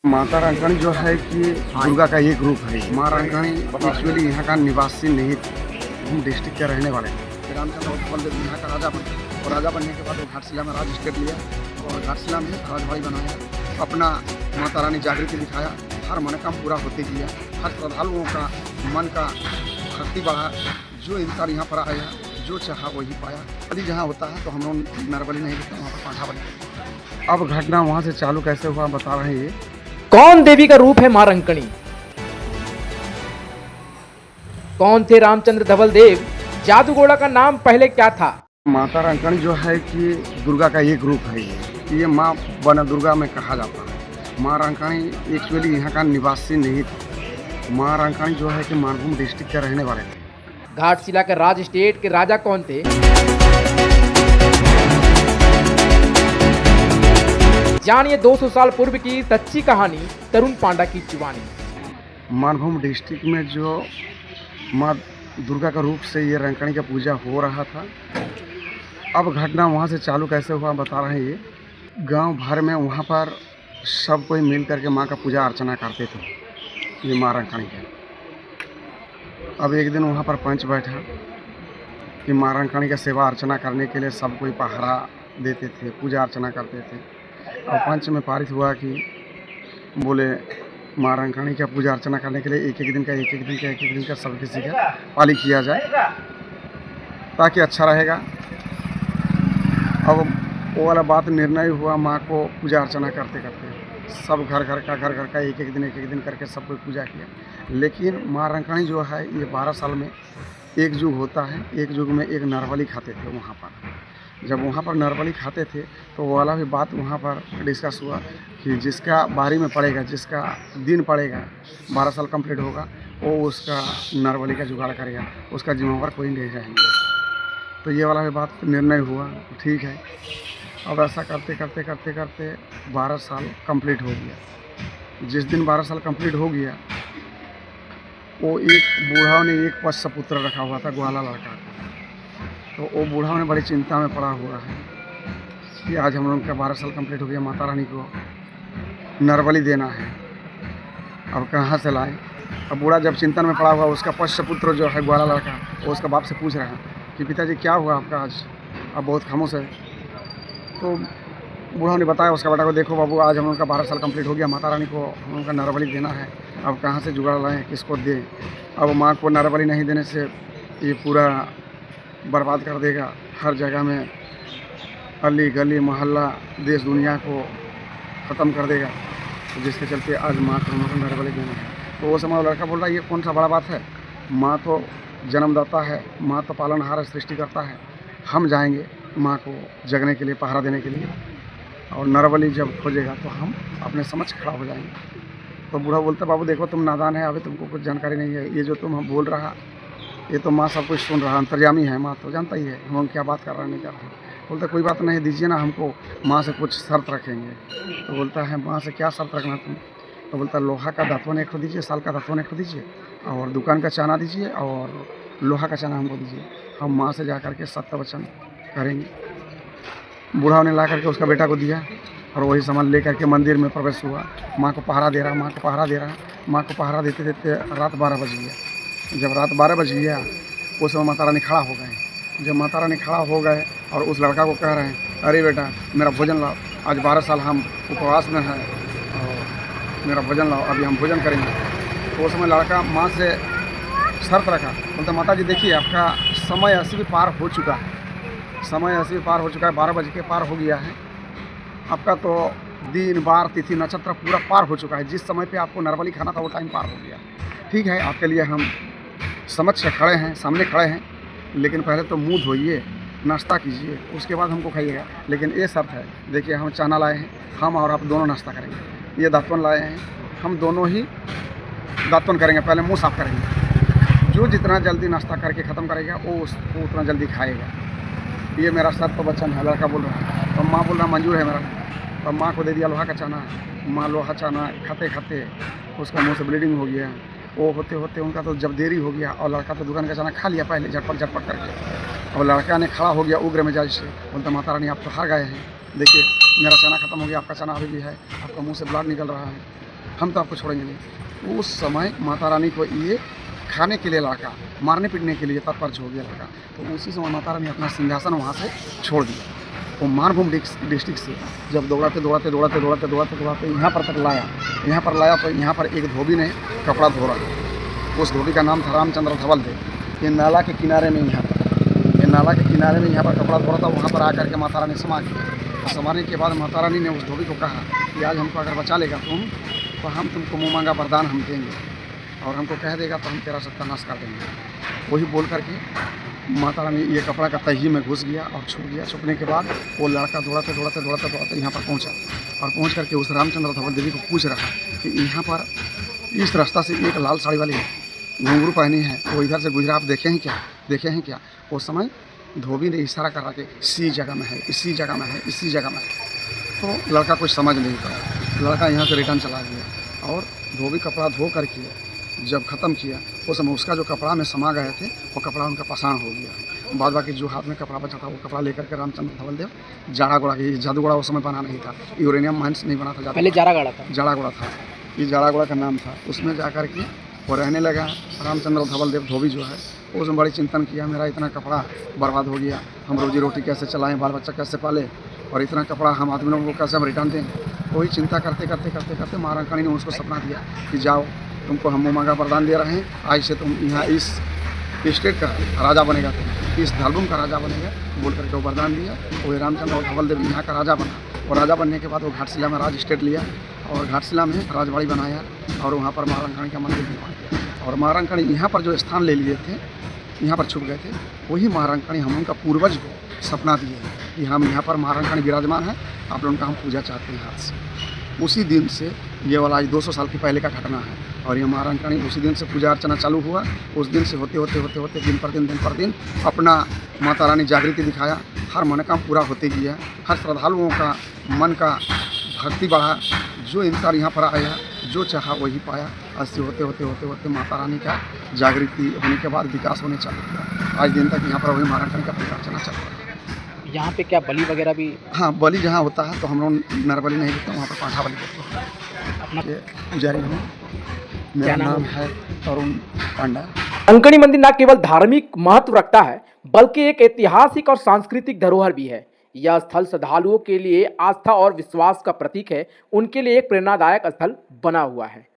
माता रंकणी जो है कि दुर्गा का एक रूप है। माँ रंकणी एक्चुअली यहाँ का निवासी नहीं थी, हम डिस्ट्रिक्ट के रहने वाले थे। रामचंद्र बलदेव यहाँ का राजा बने और राजा बनने के बाद वो घाटशिला में राज स्टेट लिया और घाटशिला में राजबाड़ी बनाया, अपना माता रानी जागृति दिखाया, हर मनोकामना पूरा होते किया, हर श्रद्धालुओं का मन का भक्ति बढ़ा। जो इंसान यहाँ पर आया जो चाहा वही पाया। यदि जहाँ होता है तो हम लोग नरबली नहीं दिखते, वहाँ पर पांठा बली। अब घटना वहाँ से चालू कैसे हुआ बता रहे हैं। ये कौन देवी का रूप है मां रंकणी? कौन थे रामचंद्र धवल देव? जादूगोड़ा का नाम पहले क्या था? माता रंकणी जो है कि दुर्गा का एक रूप है। ये माँ बन दुर्गा में कहा जाता है। माँ रंकणी एक्चुअली यहाँ का निवासी नहीं थी। माँ रंकणी जो है कि मानभूम डिस्ट्रिक्ट के रहने वाले थे। घाटशिला के राज स्टेट के राजा कौन थे? जानिए 200 साल पूर्व की सच्ची कहानी तरुण पांडा की जुबानी। मानभूम डिस्ट्रिक्ट में जो माँ दुर्गा का रूप से ये रंकणी का पूजा हो रहा था। अब घटना वहाँ से चालू कैसे हुआ बता रहे हैं। ये गांव भर में वहाँ पर सब कोई मिल करके माँ का पूजा अर्चना करते थे, ये माँ रंकणी का। अब एक दिन वहाँ पर पंच बैठा कि माँ रंकणी का सेवा अर्चना करने के लिए सब कोई पहरा देते थे, पूजा अर्चना करते थे। और पंच में पारित हुआ कि बोले माँ रंकणी का पूजा अर्चना करने के लिए एक एक दिन का सब किसी का पाली किया जाए ताकि अच्छा रहेगा। अब वो वाला बात निर्णय हुआ। माँ को पूजा अर्चना करते करते सब घर घर का एक एक दिन करके सब कोई पूजा किया। लेकिन माँ रंकणी जो है ये 12 साल में एक युग होता है। एक युग में एक नरबली खाते थे वहाँ पर। जब वहाँ पर नरबली खाते थे तो वो वाला भी बात वहाँ पर डिस्कस हुआ कि जिसका बारी में पड़ेगा, जिसका दिन पड़ेगा, 12 साल कंप्लीट होगा, वो उसका नरबली का जुगाड़ करेगा, उसका जिम्मेवार कोई नहीं रहेंगे। तो ये वाला भी बात निर्णय हुआ, ठीक है। अब ऐसा करते 12 साल कंप्लीट हो गया। जिस दिन 12 साल कंप्लीट हो गया वो एक बूढ़ा ने एक पश्च पुत्र रखा हुआ था, ग्वाला लड़का। तो वो बूढ़ा ने बड़ी चिंता में पड़ा हुआ है कि आज हम लोग का 12 साल कंप्लीट हो गया, माता रानी को नरबली देना है, अब कहाँ से लाए। अब बूढ़ा जब चिंतन में पड़ा हुआ, उसका पश्च पुत्र जो है ग्वाला लड़का, वो उसका बाप से पूछ रहा है कि पिताजी क्या हुआ आपका आज, अब बहुत खामोश है। तो बूढ़ा ने बताया उसका बेटा को, देखो बाबू आज हम लोग का 12 साल कंप्लीट हो गया, माता रानी को हम लोग का नरबली देना है, अब कहाँ से जुगाड़ लाएँ, किसको दें। अब माँ को नरबली नहीं देने से ये पूरा बर्बाद कर देगा, हर जगह में अली गली मोहल्ला देश दुनिया को ख़त्म कर देगा। तो जिसके चलते आज माँ को हम लोग को नरबली देना है। तो वो समय लड़का बोल रहा है ये कौन सा बड़ा बात है, माँ तो जन्मदाता है, माँ तो पालनहार सृष्टि करता है, हम जाएंगे माँ को जगने के लिए, पहरा देने के लिए, और नरबली जब खोजेगा तो हम अपने समझ खड़ा हो जाएंगे। तो बूढ़ा बोलता बाबू देखो तुम नादान है, अभी तुमको कुछ जानकारी नहीं है, ये जो तुम हम बोल रहा ये तो माँ सब कुछ सुन रहा, अंतर्यामी है, माँ तो जानता ही है हम क्या बात कर रहे हैं नहीं कर रहे हैं। बोलता कोई बात नहीं, दीजिए ना हमको, माँ से कुछ शर्त रखेंगे। तो बोलता है माँ से क्या शर्त रखना तुम? तो बोलता लोहा का दातवन एक दीजिए, साल का दातवन एक दीजिए, और दुकान का चाना दीजिए, और लोहा का चाना हमको दीजिए, हम माँ से जा करके सत्य वचन करेंगे। बूढ़ा ने ला करके उसका बेटा को दिया और वही सामान ले करके मंदिर में प्रवेश हुआ। माँ को पहरा दे रहा, माँ को पहरा दे रहा। माँ को पहरा देते देते रात 12 बज गया। जब रात 12 बज गया उस समय माता रानी खड़ा हो गए। जब माता रानी खड़ा हो गए और उस लड़का को कह रहे हैं अरे बेटा मेरा भोजन लाओ, आज 12 साल हम उपवास में हैं और मेरा भोजन लाओ, अभी हम भोजन करेंगे। तो उस समय लड़का माँ से शर्त रखा, बोलते माता जी देखिए आपका समय 80 भी पार हो चुका है, समय 80 भी पार हो चुका है, 12 बज के पार हो गया है, आपका तो दिन बार तिथि नक्षत्र पूरा पार हो चुका है, जिस समय पे आपको नरबली खाना था वो टाइम पार हो गया। ठीक है आपके लिए हम समझ से खड़े हैं, सामने खड़े हैं, लेकिन पहले तो मुंह धोइए, नाश्ता कीजिए, उसके बाद हमको खाइएगा। लेकिन ये शर्त है, देखिए हम चाना लाए हैं, हम और आप दोनों नाश्ता करेंगे, ये दातवन लाए हैं, हम दोनों ही दातवन करेंगे, पहले मुँह साफ करेंगे, जो जितना जल्दी नाश्ता करके ख़त्म करेगा वो उतना जल्दी खाएगा। ये मेरा शर्त तो वचन है। लड़का बोल रहा है तो माँ बोल रहा मंजूर है मेरा। तो माँ को दे दिया लोहा का चाना। माँ लोहा चाना खाते खाते उसका मुंह से ब्लीडिंग हो गया। वो होते होते उनका तो जब देरी हो गया और लड़का तो दुकान का चाना खा लिया पहले झटपट करके, और लड़का ने खड़ा हो गया उग्र मिजाज से, बोलता माता रानी आप तो हार गए हैं, देखिए मेरा चाना ख़त्म हो गया, आपका चाना अभी भी है, आपका मुँह से ब्लड निकल रहा है। हम तो आपको छोड़ेंगे नहीं। उस समय माता रानी को ये खाने के लिए लड़का, मारने पीटने के लिए तत्पर हो गया लड़का, तो उसी समय माता रानी अपना सिंहासन वहाँ से छोड़ दिया। वो मानभूम डिस्ट्रिक्ट से जब दौड़ाते यहाँ पर तक लाया, तो यहाँ पर एक धोबी ने कपड़ा धो रहा। उस धोबी का नाम था रामचंद्र धवल देव। ये नाला के किनारे में यहाँ पर कपड़ा धो रहा था। वहाँ पर आकर के माता रानी समा गई। समाने के बाद माता रानी ने उस धोबी को कहा कि आज हमको अगर बचा लेगा तुम, तो हम तुमको मुँह मांगा वरदान हम देंगे, और हमको कह देगा तो हम तेरा सत्यानाश कर देंगे। वही बोल करके माता रानी ये कपड़ा का तही में घुस गया और छुप गया। छुपने के बाद वो लड़का दौड़ाते यहाँ पर पहुँचा, और पहुँच करके उस रामचंद्र धवल देवी को पूछ रहा कि यहाँ पर इस रास्ता से एक लाल साड़ी वाली घुंघरू पहनी है, वो इधर से गुजरा, आप देखे हैं क्या? उस समय धोबी ने इशारा करा कि इसी जगह में है। तो लड़का कुछ समझ नहीं पाया। लड़का यहाँ से रिटर्न चला गया, और धोबी कपड़ा धो करके जब ख़त्म किया, उस समय उसका जो कपड़ा में समा गए थे वो कपड़ा उनका पाषाण हो गया। बाद बाकी जो हाथ में कपड़ा बचा था वो कपड़ा लेकर के रामचंद्र धवल देव जाड़ागोड़ा, ये जादूगोड़ा उस समय बना नहीं था, यूरेनियम माइंस नहीं बना था, पहले जाड़ागोड़ा था, ये जाड़ागोड़ा का नाम था। उसमें जा कर के वो रहने लगा। रामचंद्र धवल देव धोबी जो है उसमें बड़ी चिंतन किया, मेरा इतना कपड़ा बर्बाद हो गया, हम रोजी रोटी कैसे चलाएं, बाल बच्चा कैसे पाले, और इतना कपड़ा हम आदमी लोगों को कैसे हम रिटर्न दें। वही चिंता करते महारानी ने उसको सपना दिया कि जाओ, तुमको हम मुँह मांगा वरदान दे रहे हैं, आज से तुम यहाँ इस स्टेट का राजा बनेगा, तुम इस धलबुम का राजा बनेगा, बोल करके वो वरदान दिया। वो रामचंद्र धवल देव यहाँ का राजा बना, और राजा बनने के बाद वो घाटशिला में राज स्टेट लिया, और घाटशिला में राजबाड़ी बनाया, और वहाँ पर महारानी का मंदिर निर्माण किया। और महारानी यहाँ पर जो स्थान ले लिए थे, यहाँ पर छुप गए थे, वही महारानी हम उनका पूर्वज को सपना दिए कि हम यहाँ पर महारानी विराजमान है, आप लोगों का हम पूजा चाहते हैं हाथ से। उसी दिन से ये वाला आज 200 साल के पहले का घटना है, और ये महारानी उसी दिन से पूजा अर्चना चालू हुआ। उस दिन से होते दिन पर दिन अपना माता रानी जागृति दिखाया, हर मनोकामना पूरा होते गया, हर श्रद्धालुओं का मन का भक्ति बढ़ा, जो इंसान यहाँ पर आया जो चाहा वही पाया। ऐसे होते माता रानी का जागृति होने के बाद विकास होने चालू हुआ। आज दिन तक यहाँ पर वही महारानी का पूजा अर्चना चल रहा है। यहाँ पे क्या बलि वगैरह भी? हाँ, बलि जहाँ होता है तो हम लोग नरबलि नहीं देते, वहाँ पर पांठा बलि देते हैं। अपना पुजारी हूँ, मेरा नाम है अरुण पांडा। अंकणी मंदिर न केवल धार्मिक महत्व रखता है बल्कि एक ऐतिहासिक और सांस्कृतिक धरोहर भी है। यह स्थल श्रद्धालुओं के लिए आस्था और विश्वास का प्रतीक है, उनके लिए एक प्रेरणादायक स्थल बना हुआ है।